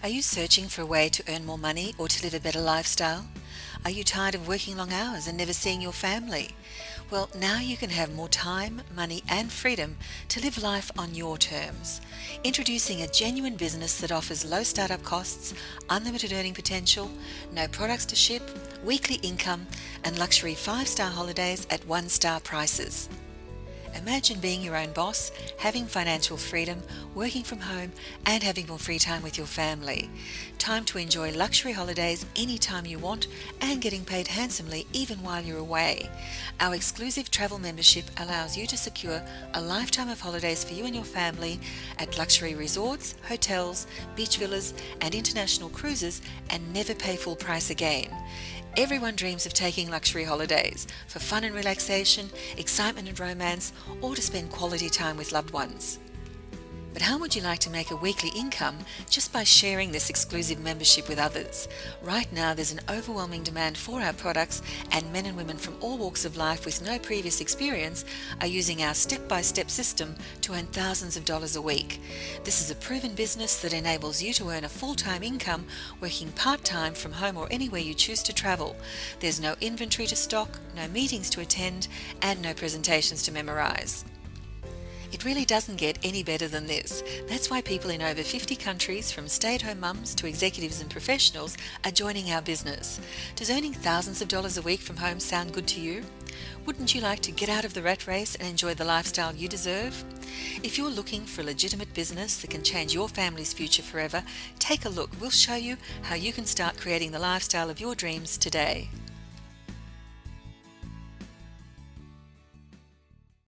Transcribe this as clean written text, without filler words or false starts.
Are you searching for a way to earn more money or to live a better lifestyle? Are you tired of working long hours and never seeing your family? Well, now you can have more time, money, and freedom to live life on your terms. Introducing a genuine business that offers low startup costs, unlimited earning potential, no products to ship, weekly income, and luxury 5-star holidays at 1-star prices. Imagine being your own boss, having financial freedom, working from home, and having more free time with your family. Time to enjoy luxury holidays anytime you want and getting paid handsomely even while you're away. Our exclusive travel membership allows you to secure a lifetime of holidays for you and your family at luxury resorts, hotels, beach villas, and international cruises and never pay full price again. Everyone dreams of taking luxury holidays for fun and relaxation, excitement and romance, or to spend quality time with loved ones. But how would you like to make a weekly income just by sharing this exclusive membership with others? Right now there's an overwhelming demand for our products, and men and women from all walks of life with no previous experience are using our step-by-step system to earn thousands of dollars a week. This is a proven business that enables you to earn a full-time income working part-time from home or anywhere you choose to travel. There's no inventory to stock, no meetings to attend, and no presentations to memorize. It really doesn't get any better than this. That's why people in over 50 countries, from stay-at-home mums to executives and professionals, are joining our business. Does earning thousands of dollars a week from home sound good to you? Wouldn't you like to get out of the rat race and enjoy the lifestyle you deserve? If you're looking for a legitimate business that can change your family's future forever, take a look. We'll show you how you can start creating the lifestyle of your dreams today.